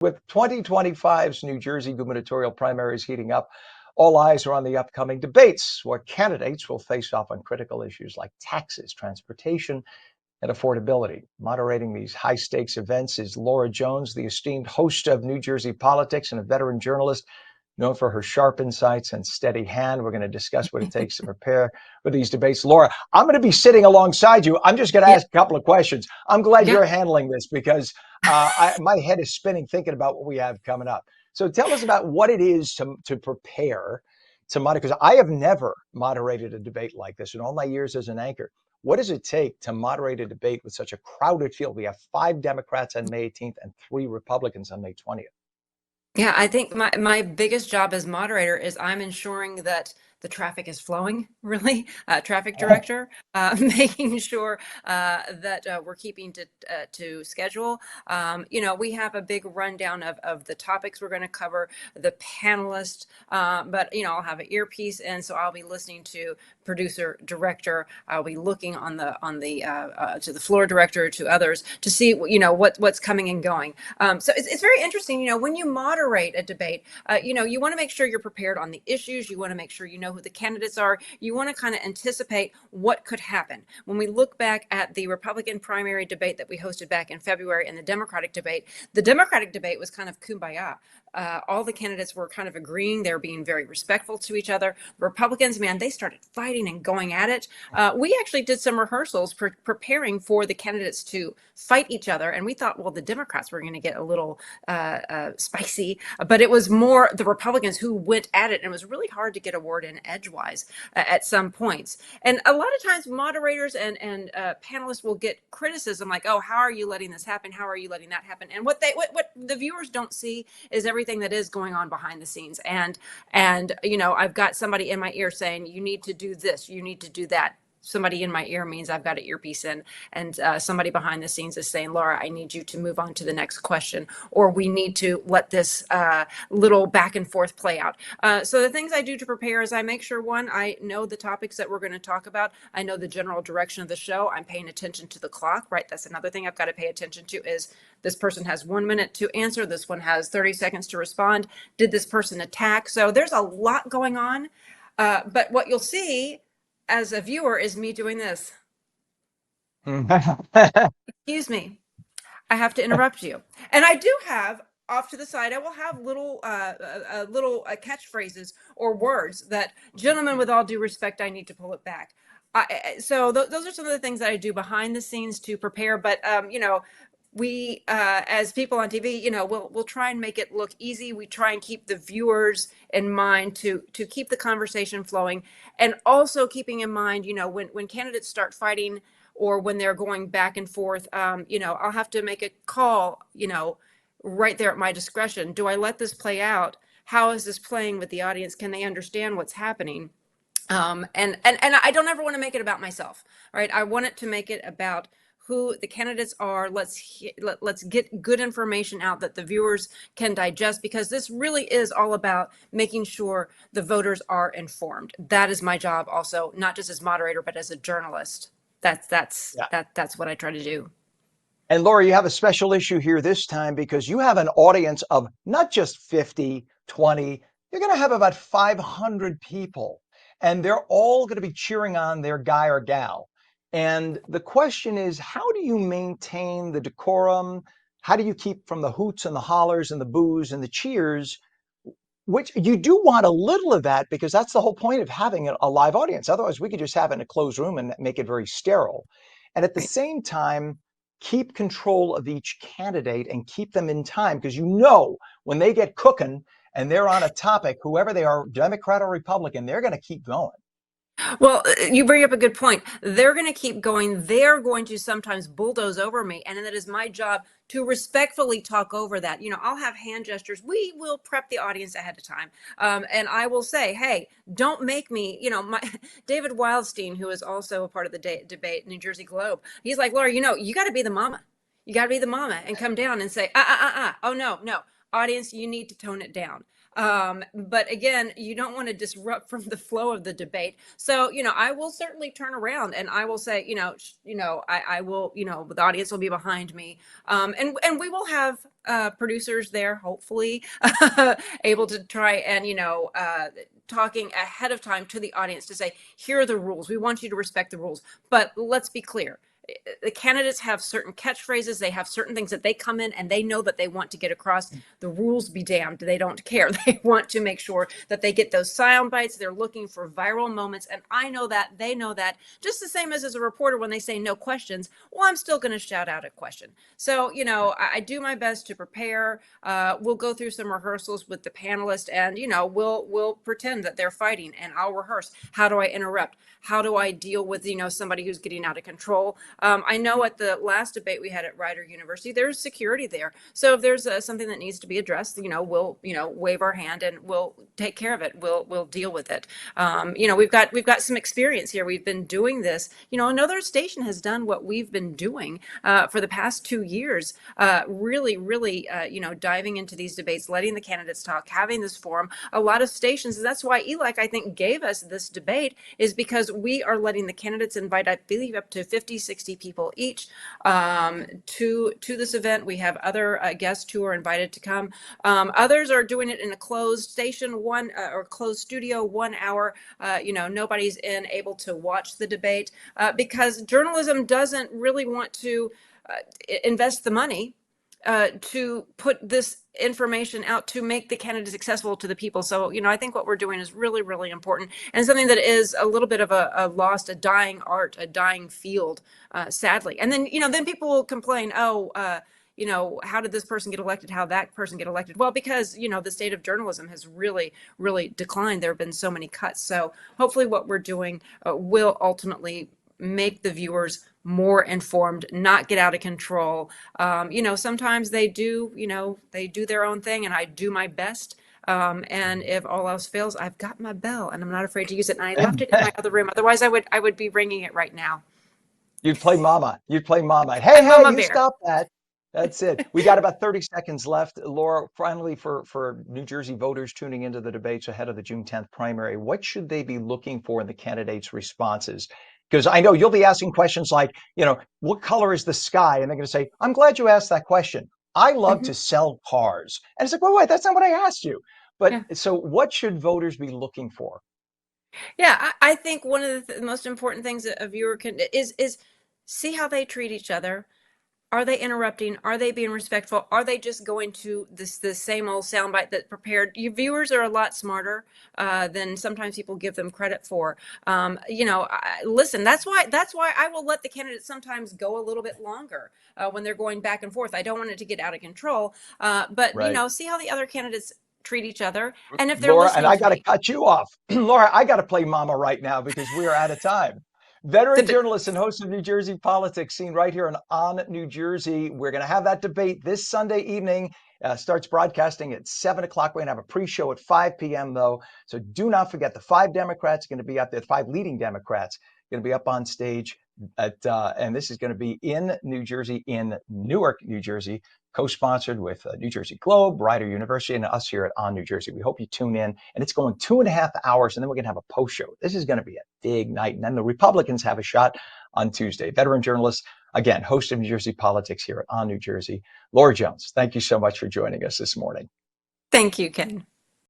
With 2025's New Jersey gubernatorial primaries heating up, all eyes are on the upcoming debates, where candidates will face off on critical issues like taxes, transportation, and affordability. Moderating these high stakes events is Laura Jones, the esteemed host of New Jersey Politics and a veteran journalist known for her sharp insights and steady hand. We're going to discuss what it takes to prepare for these debates. Laura, I'm going to be sitting alongside you. I'm just going to Yeah, ask a couple of questions. I'm glad yeah, you're handling this because my head is spinning thinking about what we have coming up. So tell us about what it is to prepare to moderate, because I have never moderated a debate like this in all my years as an anchor. What does it take to moderate a debate with such a crowded field? We have 5 Democrats on May 18th and 3 Republicans on May 20th. yeah. I think my biggest job as moderator is I'm ensuring that the traffic is flowing, really, traffic director, making sure that we're keeping to schedule. We have a big rundown of the topics we're going to cover, the panelists, but I'll have an earpiece, and so I'll be listening to producer, director. I'll be looking to the floor director, to others, to see what's coming and going. So it's very interesting. When you moderate a debate, you want to make sure you're prepared on the issues. You want to make sure you know who the candidates are. You want to kind of anticipate what could happen. When we look back at the Republican primary debate that we hosted back in February and the Democratic debate was kind of kumbaya. All the candidates were kind of agreeing. They're being very respectful to each other. Republicans, man, they started fighting and going at it. We actually did some rehearsals preparing for the candidates to fight each other. And we thought, well, the Democrats were going to get a little spicy, but it was more the Republicans who went at it. And it was really hard to get a word in edgewise at some points. And a lot of times moderators and panelists will get criticism like, oh, how are you letting this happen? How are you letting that happen? And what the viewers don't see is everything that is going on behind the scenes. And I've got somebody in my ear saying, you need to do this, you need to do that. Somebody in my ear means I've got an earpiece in, and somebody behind the scenes is saying, Laura, I need you to move on to the next question, or we need to let this little back and forth play out. So the things I do to prepare is I make sure, one, I know the topics that we're going to talk about. I know the general direction of the show. I'm paying attention to the clock, right? That's another thing I've got to pay attention to is this person has 1 minute to answer. This one has 30 seconds to respond. Did this person attack? So there's a lot going on. But what you'll see as a viewer is me doing this. Excuse me, I have to interrupt you. And I do have off to the side, I will have little catchphrases or words that, gentlemen, with all due respect, I need to pull it back. Those are some of the things that I do behind the scenes to prepare. But we as people on TV, we'll try and make it look easy. We try and keep the viewers in mind to keep the conversation flowing, and also keeping in mind, when candidates start fighting or when they're going back and forth, I'll have to make a call, right there at my discretion. Do I let this play out? How is this playing with the audience? Can they understand what's happening? And I don't ever want to make it about myself, right? I want it to make it about who the candidates are. Let's get good information out that the viewers can digest, because this really is all about making sure the voters are informed. That is my job also, not just as moderator, but as a journalist. That's Yeah. that's what I try to do. And Laura, you have a special issue here this time because you have an audience of not just 50, 20, you're going to have about 500 people, and they're all going to be cheering on their guy or gal. And the question is, how do you maintain the decorum? How do you keep from the hoots and the hollers and the boos and the cheers? Which you do want a little of that, because that's the whole point of having a live audience. Otherwise, we could just have it in a closed room and make it very sterile. And at the Right. same time, keep control of each candidate and keep them in time, because when they get cooking and they're on a topic, whoever they are, Democrat or Republican, they're going to keep going. Well, you bring up a good point. They're going to keep going. They're going to sometimes bulldoze over me. And then it is my job to respectfully talk over that. I'll have hand gestures. We will prep the audience ahead of time. And I will say, hey, don't make me, David Wildstein, who is also a part of the debate, New Jersey Globe, he's like, Laura, you got to be the mama. You got to be the mama and come down and say, oh, no. Audience, you need to tone it down. But again, you don't want to disrupt from the flow of the debate. So, I will certainly turn around and I will say, I will, the audience will be behind me. And we will have producers there, hopefully, able to try and, talking ahead of time to the audience to say, here are the rules. We want you to respect the rules. But let's be clear, the candidates have certain catchphrases. They have certain things that they come in and they know that they want to get across. The rules be damned. They don't care. They want to make sure that they get those sound bites. They're looking for viral moments. And I know that. They know that. Just the same as a reporter when they say no questions. Well, I'm still going to shout out a question. So, I do my best to prepare. We'll go through some rehearsals with the panelists and, we'll pretend that they're fighting and I'll rehearse. How do I interrupt? How do I deal with, somebody who's getting out of control? I know at the last debate we had at Rider University, there's security there. So if there's something that needs to be addressed, we'll, wave our hand and we'll take care of it. We'll deal with it. We've got some experience here. We've been doing this. Another station has done what we've been doing for the past 2 years. Really, diving into these debates, letting the candidates talk, having this forum. A lot of stations. And that's why ELEC, I think, gave us this debate, is because we are letting the candidates invite, I believe, up to 50, 60 people each to this event. We have other guests who are invited to come. Others are doing it in a closed station, or closed studio, 1 hour. Nobody's able to watch the debate because journalism doesn't really want to invest the money to put this information out to make the candidates accessible to the people. So, I think what we're doing is really, really important and something that is a little bit of a dying art, a dying field, sadly. And then, then people will complain, how did this person get elected? How that person get elected? Well, because, the state of journalism has really, really declined. There have been so many cuts. So hopefully what we're doing will ultimately make the viewers more informed, not get out of control. Sometimes they do, they do their own thing and I do my best. And if all else fails, I've got my bell and I'm not afraid to use it. And I left it in my other room. Otherwise I would be ringing it right now. You'd play mama. You'd play mama. Hey, I'm hey, Mama you Bear. stop that. That's it. We got about 30 seconds left. Laura, finally, for New Jersey voters tuning into the debates ahead of the June 10th primary, what should they be looking for in the candidates' responses? Because I know you'll be asking questions like, what color is the sky? And they're going to say, I'm glad you asked that question. I love Mhm. to sell cars. And it's like, wait, that's not what I asked you. But Yeah. so what should voters be looking for? Yeah, I think one of the most important things that a viewer can is see how they treat each other. Are they interrupting? Are they being respectful? Are they just going to the same old soundbite that prepared? Your viewers are a lot smarter than sometimes people give them credit for. Listen, that's why I will let the candidates sometimes go a little bit longer when they're going back and forth. I don't want it to get out of control. But Right. see how the other candidates treat each other, and if they're Laura, and listening I to got to me. cut you off. Laura, I got to play mama right now because we are out of time. Veteran The, journalist and host of New Jersey Politics, seen right here on New Jersey. We're going to have that debate this Sunday evening. Starts broadcasting at 7 o'clock. We're going to have a pre-show at 5 p.m., though. So do not forget the five Democrats are going to be up there, five leading Democrats going to be up on stage and this is going to be in New Jersey, in Newark, New Jersey, co-sponsored with New Jersey Globe, Rider University, and us here at On New Jersey. We hope you tune in. And it's going 2.5 hours, and then we're going to have a post show. This is going to be a big night. And then the Republicans have a shot on Tuesday. Veteran journalist, again, host of New Jersey Politics here at On New Jersey, Laura Jones. Thank you so much for joining us this morning. Thank you, Ken.